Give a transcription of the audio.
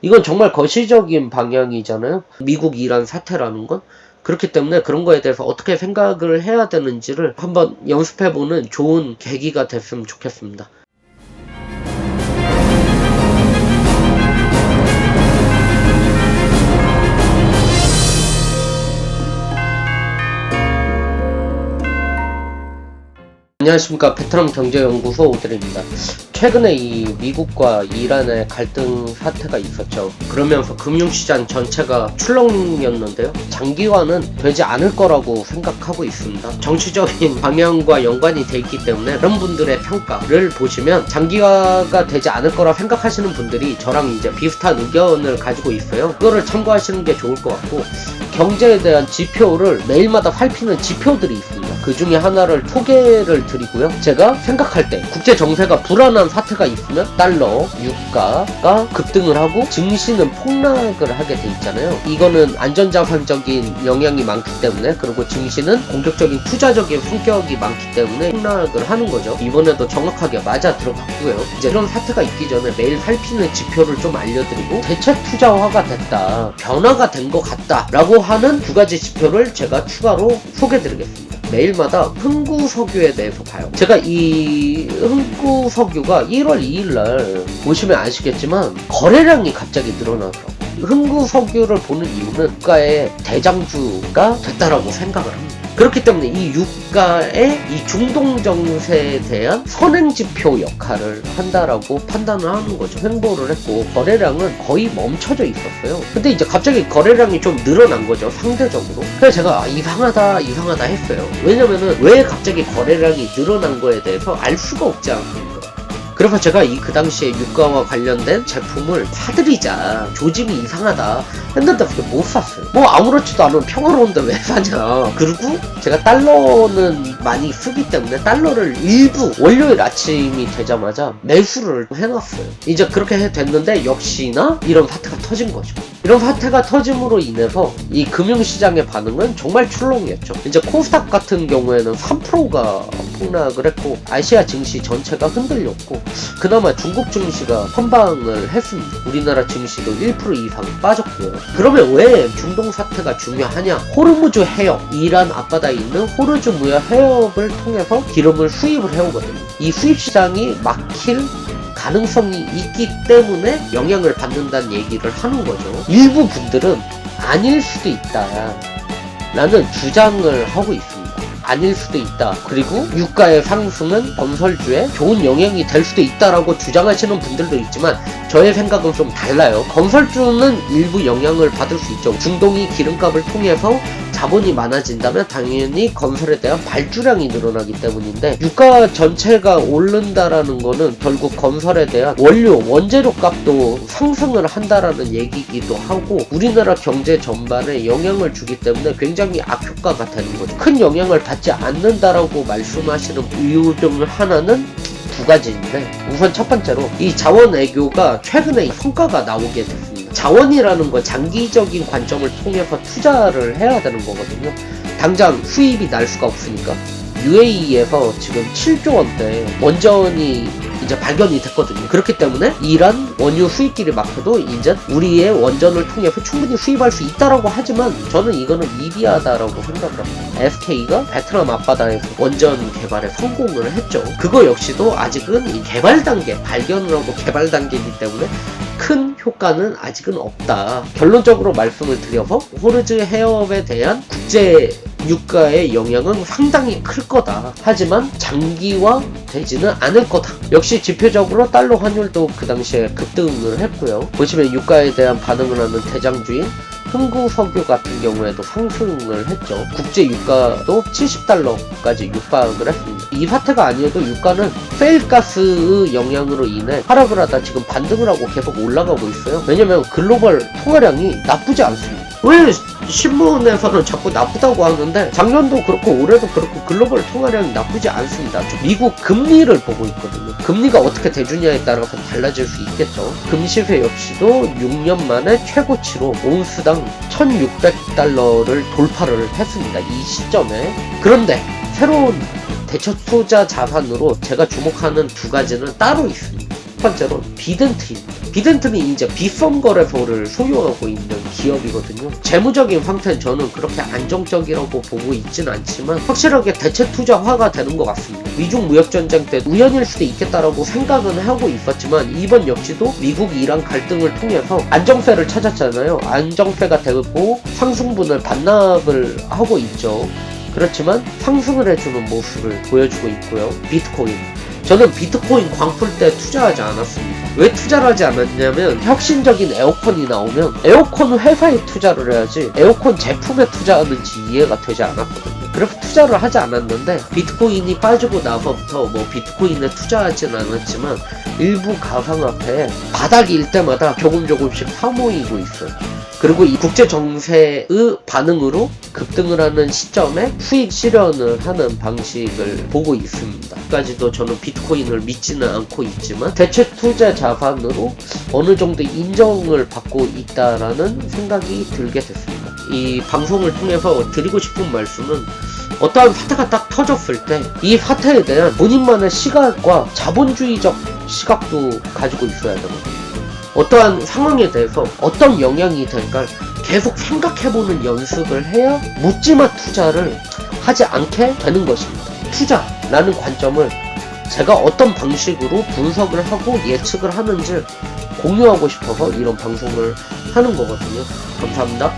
이건 정말 거시적인 방향이잖아요. 미국 이란 사태라는 건. 그렇기 때문에 그런 거에 대해서 어떻게 생각을 해야 되는지를 한번 연습해보는 좋은 계기가 됐으면 좋겠습니다. 안녕하십니까. 베트남 경제연구소 오드리입니다. 최근에 이 미국과 이란의 갈등 사태가 있었죠. 그러면서 금융시장 전체가 출렁였는데요. 장기화는 되지 않을 거라고 생각하고 있습니다. 정치적인 방향과 연관이 돼 있기 때문에 그런 분들의 평가를 보시면 장기화가 되지 않을 거라 생각하시는 분들이 저랑 이제 비슷한 의견을 가지고 있어요. 그거를 참고하시는 게 좋을 것 같고, 경제에 대한 지표를 매일마다 살피는 지표들이 있습니다. 그 중에 하나를 소개를 드리고요. 제가 생각할 때 국제 정세가 불안한 사태가 있으면 달러, 유가가 급등을 하고 증시는 폭락을 하게 돼 있잖아요. 이거는 안전자산적인 영향이 많기 때문에, 그리고 증시는 공격적인 투자적인 성격이 많기 때문에 폭락을 하는 거죠. 이번에도 정확하게 맞아 들어갔고요. 이제 이런 사태가 있기 전에 매일 살피는 지표를 좀 알려드리고, 대책 투자화가 됐다, 변화가 된 것 같다 라고 하는 두 가지 지표를 제가 추가로 소개드리겠습니다. 매일마다 흥구석유에 대해서 봐요. 제가 이 흥구석유가 1월 2일날 보시면 아시겠지만 거래량이 갑자기 늘어나더라고요. 흥구석유를 보는 이유는 유가의 대장주가 됐다라고 생각을 합니다. 그렇기 때문에 이 유가의 이 중동 정세에 대한 선행지표 역할을 한다라고 판단을 하는 거죠. 횡보를 했고 거래량은 거의 멈춰져 있었어요. 근데 이제 갑자기 거래량이 좀 늘어난 거죠, 상대적으로. 그래서 제가 이상하다 했어요. 왜냐면은 왜 갑자기 거래량이 늘어난 거에 대해서 알 수가 없지 않습니까? 그래서 제가 그 당시에 유가와 관련된 제품을 사드리자, 조짐이 이상하다 했는데 못 샀어요. 뭐 아무렇지도 않은 평화로운데 왜 사냐. 그리고 제가 달러는 많이 쓰기 때문에 달러를 일부 월요일 아침이 되자마자 매수를 해놨어요. 이제 그렇게 됐는데 역시나 이런 사태가 터진 거죠. 이런 사태가 터짐으로 인해서 이 금융시장의 반응은 정말 출렁이었죠. 이제 코스닥 같은 경우에는 3%가 폭락을 했고, 아시아 증시 전체가 흔들렸고, 그나마 중국 증시가 선방을 했습니다. 우리나라 증시도 1% 이상 빠졌고요. 그러면 왜 중동 사태가 중요하냐? 호르무즈 해협, 이란 앞바다에 있는 호르무즈 무역 해협을 통해서 기름을 수입을 해오거든요. 이 수입 시장이 막힐 가능성이 있기 때문에 영향을 받는다는 얘기를 하는 거죠. 일부 분들은 아닐 수도 있다 라는 주장을 하고 있습니다. 아닐 수도 있다. 그리고 유가의 상승은 건설주에 좋은 영향이 될 수도 있다라고 주장하시는 분들도 있지만, 저의 생각은 좀 달라요. 건설주는 일부 영향을 받을 수 있죠. 중동이 기름값을 통해서 자본이 많아진다면 당연히 건설에 대한 발주량이 늘어나기 때문인데, 유가 전체가 오른다라는 거는 결국 건설에 대한 원료, 원재료 값도 상승을 한다라는 얘기이기도 하고, 우리나라 경제 전반에 영향을 주기 때문에 굉장히 악효과가 되는 거죠. 큰 영향을 받지 않는다라고 말씀하시는 이유 중 하나는 두 가지인데, 우선 첫 번째로 이 자원 외교가 최근에 성과가 나오게 됐습니다. 자원이라는 건 장기적인 관점을 통해서 투자를 해야 되는 거거든요. 당장 수입이 날 수가 없으니까 UAE에서 지금 7조 원대 원전이 이제 발견이 됐거든요. 그렇기 때문에 이란 원유 수입길이 막혀도 이제 우리의 원전을 통해서 충분히 수입할 수 있다라고 하지만, 저는 이거는 미비하다라고 생각을 합니다. SK가 베트남 앞바다에서 원전 개발에 성공을 했죠. 그거 역시도 아직은 이 개발 단계, 발견을 하고 개발 단계이기 때문에 큰 효과는 아직은 없다. 결론적으로 말씀을 드려서 호르무즈 해협에 대한 국제 유가의 영향은 상당히 클 거다. 하지만 장기화 되지는 않을 거다. 역시 지표적으로 달러 환율도 그 당시에 급등을 했고요. 보시면 유가에 대한 반응을 하는 대장주인 흥구석유 같은 경우에도 상승을 했죠. 국제 유가도 70달러까지 육박을 했습니다. 이 사태가 아니어도 유가는 세일가스의 영향으로 인해 하락을 하다 지금 반등을 하고 계속 올라가고 있어요. 왜냐면 글로벌 통화량이 나쁘지 않습니다. 왜 신문에서는 자꾸 나쁘다고 하는데, 작년도 그렇고 올해도 그렇고 글로벌 통화량이 나쁘지 않습니다. 미국 금리를 보고 있거든요. 금리가 어떻게 돼주냐에 따라서 달라질 수 있겠죠. 금시세 역시도 6년 만에 최고치로 온스당 1600달러를 돌파를 했습니다. 이 시점에. 그런데 새로운 대처 투자 자산으로 제가 주목하는 두 가지는 따로 있습니다. 번째로 비덴트입니다. 비덴트는 이제 비썸 거래소를 소유하고 있는 기업이거든요. 재무적인 상태는 저는 그렇게 안정적이라고 보고 있진 않지만 확실하게 대체 투자화가 되는 것 같습니다. 미중 무역전쟁 때 우연일 수도 있겠다라고 생각은 하고 있었지만 이번 역시도 미국 이란 갈등을 통해서 안정세를 찾았잖아요. 안정세가 되고 상승분을 반납을 하고 있죠. 그렇지만 상승을 해주는 모습을 보여주고 있고요. 비트코인, 저는 비트코인 광풀 때 투자하지 않았습니다. 왜 투자를 하지 않았냐면 혁신적인 에어컨이 나오면 에어컨 회사에 투자를 해야지 에어컨 제품에 투자하는지 이해가 되지 않았거든요. 그래서 투자를 하지 않았는데 비트코인이 빠지고 나서부터 뭐 비트코인에 투자하진 않았지만 일부 가상화폐에 바닥일 때마다 조금씩 사모이고 있어요. 그리고 이 국제 정세의 반응으로 급등을 하는 시점에 수익 실현을 하는 방식을 보고 있습니다. 까지도 저는 비트코인을 믿지는 않고 있지만 대체 투자 자산으로 어느 정도 인정을 받고 있다라는 생각이 들게 됐습니다. 이 방송을 통해서 드리고 싶은 말씀은 어떠한 사태가 딱 터졌을 때 이 사태에 대한 본인만의 시각과 자본주의적 시각도 가지고 있어야 되거든요. 어떠한 상황에 대해서 어떤 영향이 될까 계속 생각해보는 연습을 해야 묻지마 투자를 하지 않게 되는 것입니다. 투자라는 관점을 제가 어떤 방식으로 분석을 하고 예측을 하는지 공유하고 싶어서 이런 방송을 하는 거거든요. 감사합니다.